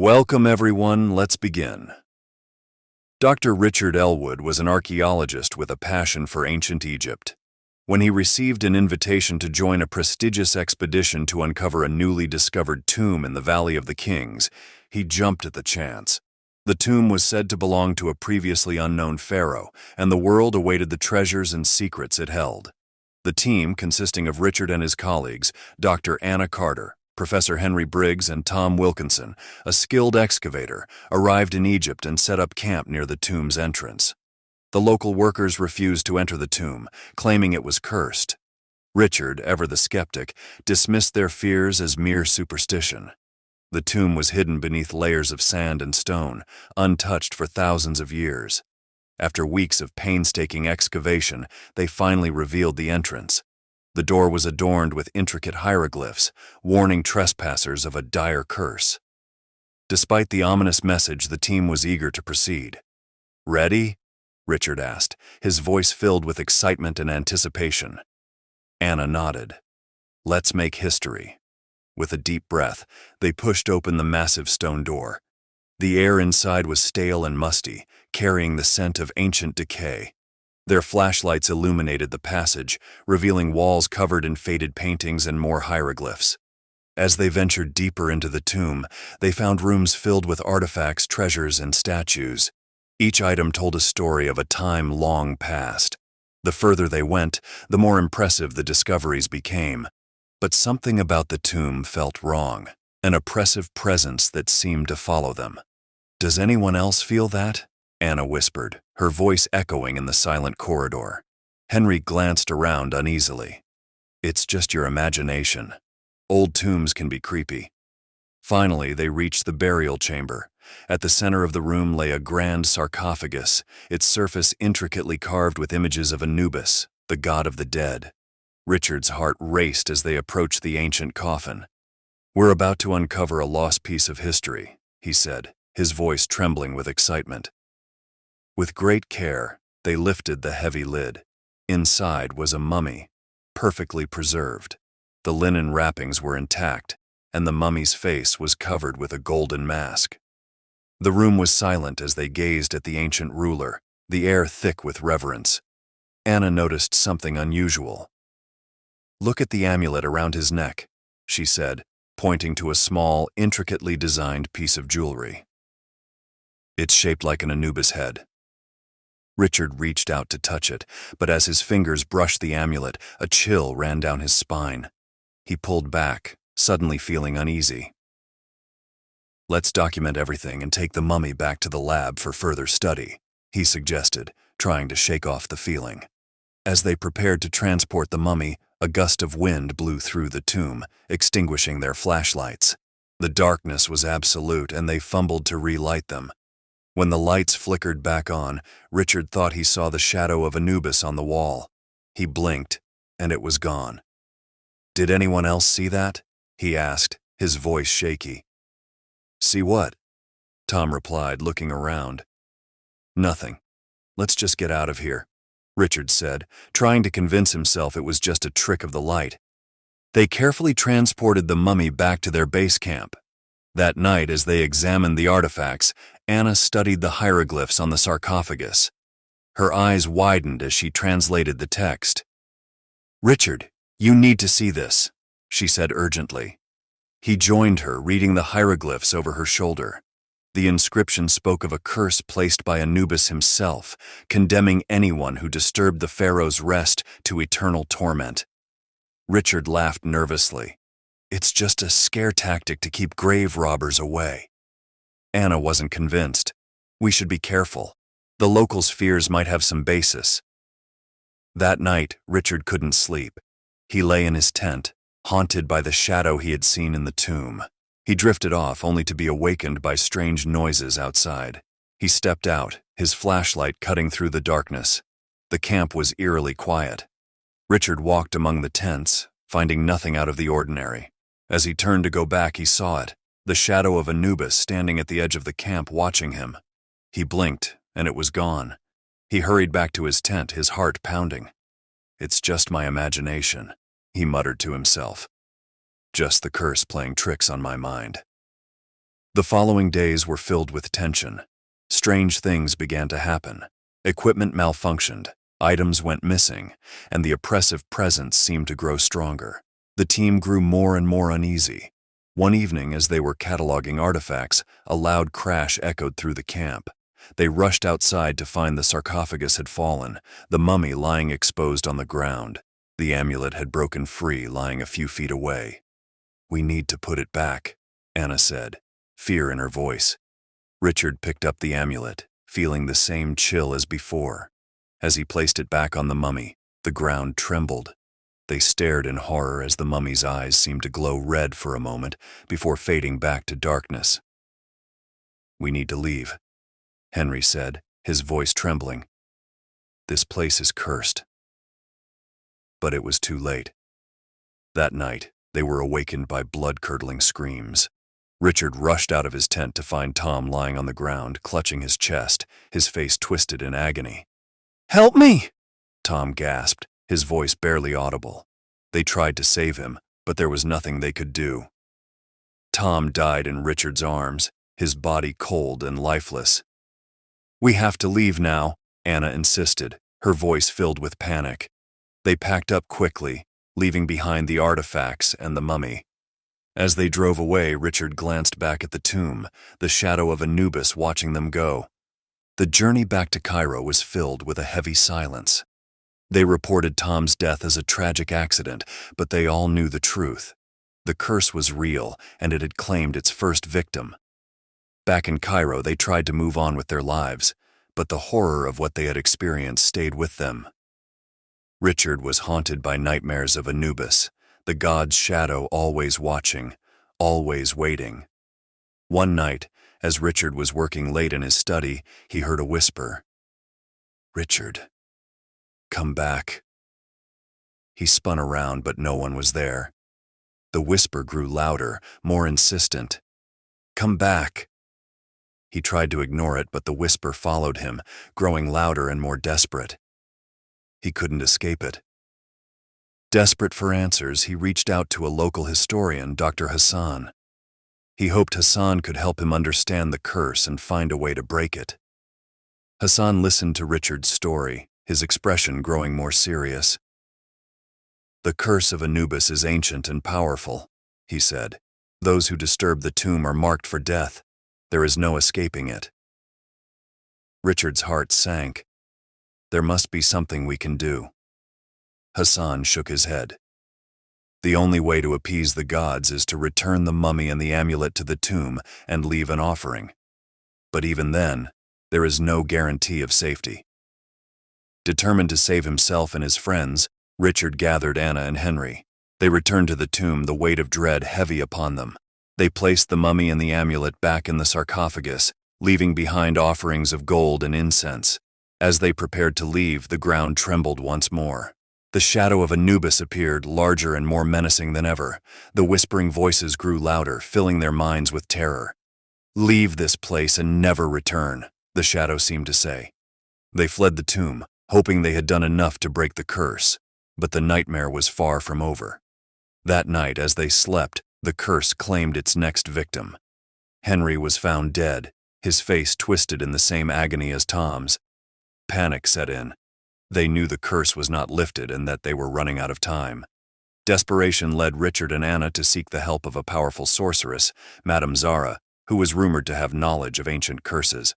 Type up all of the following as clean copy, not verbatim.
Welcome everyone, let's begin. Dr. Richard Elwood was an archaeologist with a passion for ancient Egypt. When he received an invitation to join a prestigious expedition to uncover a newly discovered tomb in the Valley of the Kings, he jumped at the chance. The tomb was said to belong to a previously unknown pharaoh, and the world awaited the treasures and secrets it held. The team, consisting of Richard and his colleagues, Dr. Anna Carter, Professor Henry Briggs, and Tom Wilkinson, a skilled excavator, arrived in Egypt and set up camp near the tomb's entrance. The local workers refused to enter the tomb, claiming it was cursed. Richard, ever the skeptic, dismissed their fears as mere superstition. The tomb was hidden beneath layers of sand and stone, untouched for thousands of years. After weeks of painstaking excavation, they finally revealed the entrance. The door was adorned with intricate hieroglyphs, warning trespassers of a dire curse. Despite the ominous message, the team was eager to proceed. "Ready?" Richard asked, his voice filled with excitement and anticipation. Anna nodded. "Let's make history." With a deep breath, they pushed open the massive stone door. The air inside was stale and musty, carrying the scent of ancient decay. Their flashlights illuminated the passage, revealing walls covered in faded paintings and more hieroglyphs. As they ventured deeper into the tomb, they found rooms filled with artifacts, treasures, and statues. Each item told a story of a time long past. The further they went, the more impressive the discoveries became. But something about the tomb felt wrong, an oppressive presence that seemed to follow them. "Does anyone else feel that?" Anna whispered, her voice echoing in the silent corridor. Henry glanced around uneasily. "It's just your imagination. Old tombs can be creepy." Finally, they reached the burial chamber. At the center of the room lay a grand sarcophagus, its surface intricately carved with images of Anubis, the god of the dead. Richard's heart raced as they approached the ancient coffin. "We're about to uncover a lost piece of history," he said, his voice trembling with excitement. With great care, they lifted the heavy lid. Inside was a mummy, perfectly preserved. The linen wrappings were intact, and the mummy's face was covered with a golden mask. The room was silent as they gazed at the ancient ruler, the air thick with reverence. Anna noticed something unusual. "Look at the amulet around his neck," she said, pointing to a small, intricately designed piece of jewelry. "It's shaped like an Anubis head." Richard reached out to touch it, but as his fingers brushed the amulet, a chill ran down his spine. He pulled back, suddenly feeling uneasy. "Let's document everything and take the mummy back to the lab for further study," he suggested, trying to shake off the feeling. As they prepared to transport the mummy, a gust of wind blew through the tomb, extinguishing their flashlights. The darkness was absolute, and they fumbled to relight them. When the lights flickered back on, Richard thought he saw the shadow of Anubis on the wall. He blinked, and it was gone. "Did anyone else see that?" he asked, his voice shaky. "See what?" Tom replied, looking around. "Nothing. Let's just get out of here," Richard said, trying to convince himself it was just a trick of the light. They carefully transported the mummy back to their base camp. That night, as they examined the artifacts, Anna studied the hieroglyphs on the sarcophagus. Her eyes widened as she translated the text. "Richard, you need to see this," she said urgently. He joined her, reading the hieroglyphs over her shoulder. The inscription spoke of a curse placed by Anubis himself, condemning anyone who disturbed the pharaoh's rest to eternal torment. Richard laughed nervously. "It's just a scare tactic to keep grave robbers away." Anna wasn't convinced. "We should be careful. The locals' fears might have some basis." That night, Richard couldn't sleep. He lay in his tent, haunted by the shadow he had seen in the tomb. He drifted off only to be awakened by strange noises outside. He stepped out, his flashlight cutting through the darkness. The camp was eerily quiet. Richard walked among the tents, finding nothing out of the ordinary. As he turned to go back, he saw it, the shadow of Anubis standing at the edge of the camp watching him. He blinked, and it was gone. He hurried back to his tent, his heart pounding. "It's just my imagination," he muttered to himself. "Just the curse playing tricks on my mind." The following days were filled with tension. Strange things began to happen. Equipment malfunctioned, items went missing, and the oppressive presence seemed to grow stronger. The team grew more and more uneasy. One evening, as they were cataloging artifacts, a loud crash echoed through the camp. They rushed outside to find the sarcophagus had fallen, the mummy lying exposed on the ground. The amulet had broken free, lying a few feet away. "We need to put it back," Anna said, fear in her voice. Richard picked up the amulet, feeling the same chill as before. As he placed it back on the mummy, the ground trembled. They stared in horror as the mummy's eyes seemed to glow red for a moment before fading back to darkness. "We need to leave," Henry said, his voice trembling. "This place is cursed." But it was too late. That night, they were awakened by blood-curdling screams. Richard rushed out of his tent to find Tom lying on the ground, clutching his chest, his face twisted in agony. "Help me!" Tom gasped, his voice barely audible. They tried to save him, but there was nothing they could do. Tom died in Richard's arms, his body cold and lifeless. "We have to leave now," Anna insisted, her voice filled with panic. They packed up quickly, leaving behind the artifacts and the mummy. As they drove away, Richard glanced back at the tomb, the shadow of Anubis watching them go. The journey back to Cairo was filled with a heavy silence. They reported Tom's death as a tragic accident, but they all knew the truth. The curse was real, and it had claimed its first victim. Back in Cairo, they tried to move on with their lives, but the horror of what they had experienced stayed with them. Richard was haunted by nightmares of Anubis, the god's shadow always watching, always waiting. One night, as Richard was working late in his study, he heard a whisper. "Richard, come back." He spun around, but no one was there. The whisper grew louder, more insistent. "Come back." He tried to ignore it, but the whisper followed him, growing louder and more desperate. He couldn't escape it. Desperate for answers, he reached out to a local historian, Dr. Hassan. He hoped Hassan could help him understand the curse and find a way to break it. Hassan listened to Richard's story, his expression growing more serious. "The curse of Anubis is ancient and powerful," he said. "Those who disturb the tomb are marked for death. There is no escaping it." Richard's heart sank. "There must be something we can do." Hassan shook his head. "The only way to appease the gods is to return the mummy and the amulet to the tomb and leave an offering. But even then, there is no guarantee of safety." Determined to save himself and his friends, Richard gathered Anna and Henry. They returned to the tomb, the weight of dread heavy upon them. They placed the mummy and the amulet back in the sarcophagus, leaving behind offerings of gold and incense. As they prepared to leave, the ground trembled once more. The shadow of Anubis appeared, larger and more menacing than ever. The whispering voices grew louder, filling their minds with terror. "Leave this place and never return," the shadow seemed to say. They fled the tomb, hoping they had done enough to break the curse, but the nightmare was far from over. That night, as they slept, the curse claimed its next victim. Henry was found dead, his face twisted in the same agony as Tom's. Panic set in. They knew the curse was not lifted and that they were running out of time. Desperation led Richard and Anna to seek the help of a powerful sorceress, Madame Zara, who was rumored to have knowledge of ancient curses.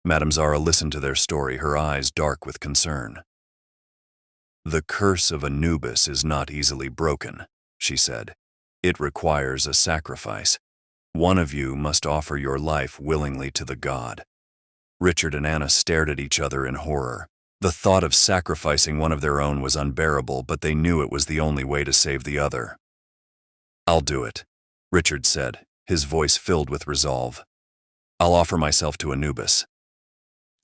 Madame Zara listened to their story, her eyes dark with concern. "The curse of Anubis is not easily broken," she said. "It requires a sacrifice. One of you must offer your life willingly to the god." Richard and Anna stared at each other in horror. The thought of sacrificing one of their own was unbearable, but they knew it was the only way to save the other. "I'll do it," Richard said, his voice filled with resolve. "I'll offer myself to Anubis."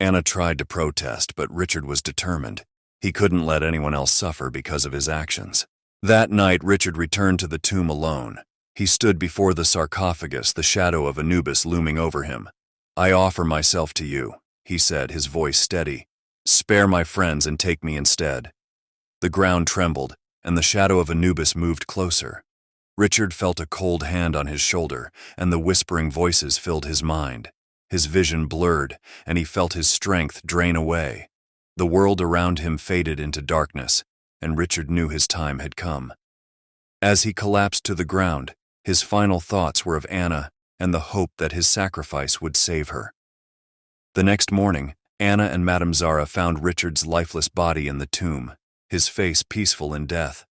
Anna tried to protest, but Richard was determined. He couldn't let anyone else suffer because of his actions. That night, Richard returned to the tomb alone. He stood before the sarcophagus, the shadow of Anubis looming over him. "I offer myself to you," he said, his voice steady. "Spare my friends and take me instead." The ground trembled, and the shadow of Anubis moved closer. Richard felt a cold hand on his shoulder, and the whispering voices filled his mind. His vision blurred, and he felt his strength drain away. The world around him faded into darkness, and Richard knew his time had come. As he collapsed to the ground, his final thoughts were of Anna and the hope that his sacrifice would save her. The next morning, Anna and Madame Zara found Richard's lifeless body in the tomb, his face peaceful in death.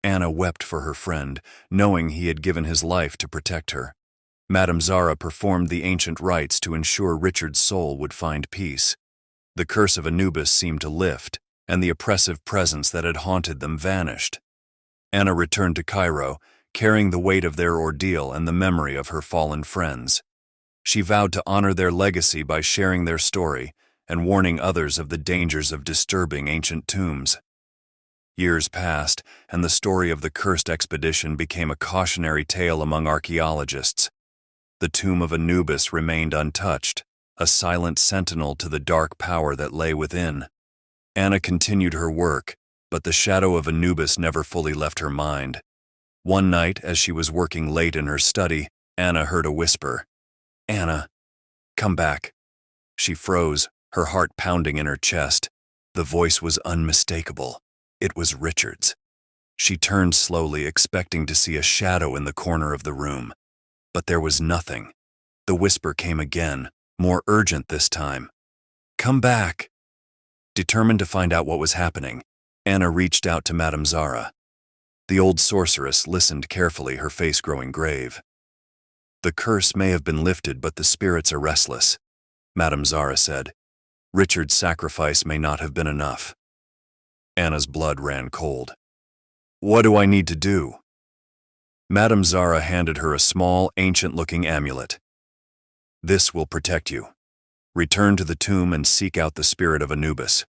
Anna wept for her friend, knowing he had given his life to protect her. Madame Zara performed the ancient rites to ensure Richard's soul would find peace. The curse of Anubis seemed to lift, and the oppressive presence that had haunted them vanished. Anna returned to Cairo, carrying the weight of their ordeal and the memory of her fallen friends. She vowed to honor their legacy by sharing their story and warning others of the dangers of disturbing ancient tombs. Years passed, and the story of the cursed expedition became a cautionary tale among archaeologists. The tomb of Anubis remained untouched, a silent sentinel to the dark power that lay within. Anna continued her work, but the shadow of Anubis never fully left her mind. One night, as she was working late in her study, Anna heard a whisper. "Anna, come back." She froze, her heart pounding in her chest. The voice was unmistakable. It was Richard's. She turned slowly, expecting to see a shadow in the corner of the room. But there was nothing. The whisper came again, more urgent this time. "Come back." Determined to find out what was happening, Anna reached out to Madame Zara. The old sorceress listened carefully, her face growing grave. "The curse may have been lifted, but the spirits are restless," Madame Zara said. "Richard's sacrifice may not have been enough." Anna's blood ran cold. "What do I need to do?" Madame Zara handed her a small, ancient-looking amulet. "This will protect you. Return to the tomb and seek out the spirit of Anubis.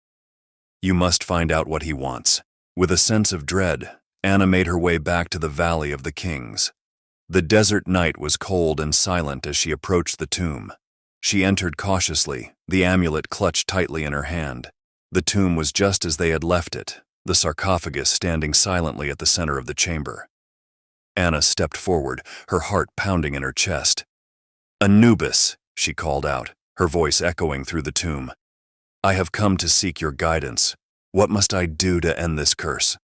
You must find out what he wants." With a sense of dread, Anna made her way back to the Valley of the Kings. The desert night was cold and silent as she approached the tomb. She entered cautiously, the amulet clutched tightly in her hand. The tomb was just as they had left it, the sarcophagus standing silently at the center of the chamber. Anna stepped forward, her heart pounding in her chest. "Anubis," she called out, her voice echoing through the tomb. "I have come to seek your guidance. What must I do to end this curse?"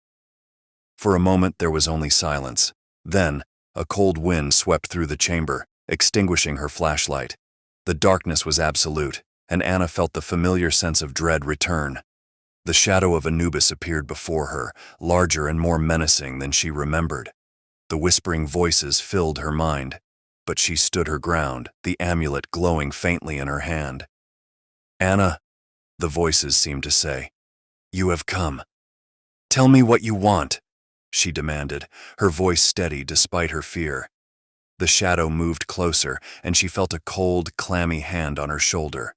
For a moment there was only silence. Then, a cold wind swept through the chamber, extinguishing her flashlight. The darkness was absolute, and Anna felt the familiar sense of dread return. The shadow of Anubis appeared before her, larger and more menacing than she remembered. The whispering voices filled her mind, but she stood her ground, the amulet glowing faintly in her hand. "Anna," the voices seemed to say, "you have come. Tell me what you want," she demanded, her voice steady despite her fear. The shadow moved closer, and she felt a cold, clammy hand on her shoulder.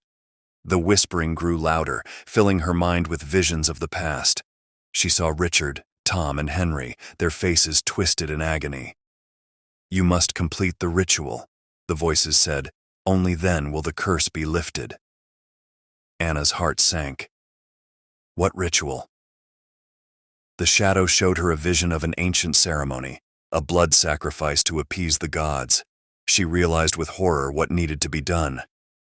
The whispering grew louder, filling her mind with visions of the past. She saw Richard, Tom, and Henry, their faces twisted in agony. "You must complete the ritual," the voices said. "Only then will the curse be lifted." Anna's heart sank. "What ritual?" The shadow showed her a vision of an ancient ceremony, a blood sacrifice to appease the gods. She realized with horror what needed to be done.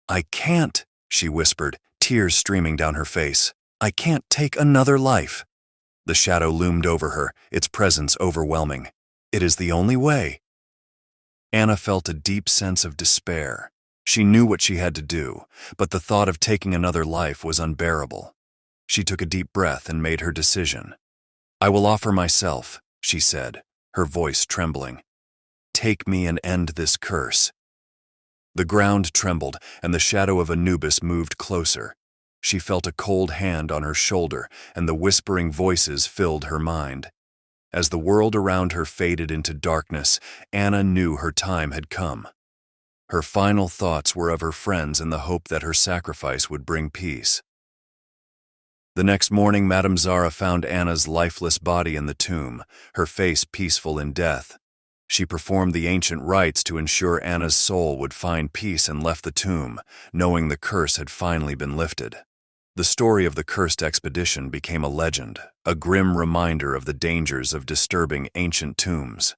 "I can't," she whispered, tears streaming down her face. "I can't take another life." The shadow loomed over her, its presence overwhelming. "It is the only way." Anna felt a deep sense of despair. She knew what she had to do, but the thought of taking another life was unbearable. She took a deep breath and made her decision. "I will offer myself," she said, her voice trembling. "Take me and end this curse." The ground trembled, and the shadow of Anubis moved closer. She felt a cold hand on her shoulder, and the whispering voices filled her mind. As the world around her faded into darkness, Anna knew her time had come. Her final thoughts were of her friends and the hope that her sacrifice would bring peace. The next morning, Madame Zara found Anna's lifeless body in the tomb, her face peaceful in death. She performed the ancient rites to ensure Anna's soul would find peace and left the tomb, knowing the curse had finally been lifted. The story of the cursed expedition became a legend, a grim reminder of the dangers of disturbing ancient tombs.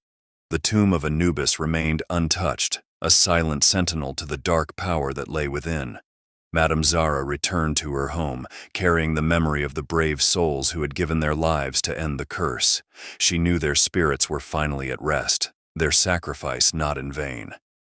The tomb of Anubis remained untouched, a silent sentinel to the dark power that lay within. Madame Zara returned to her home, carrying the memory of the brave souls who had given their lives to end the curse. She knew their spirits were finally at rest, their sacrifice not in vain.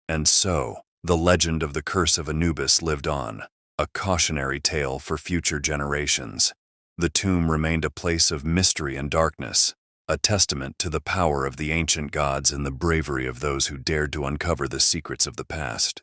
And so, the legend of the Curse of Anubis lived on, a cautionary tale for future generations. The tomb remained a place of mystery and darkness, a testament to the power of the ancient gods and the bravery of those who dared to uncover the secrets of the past.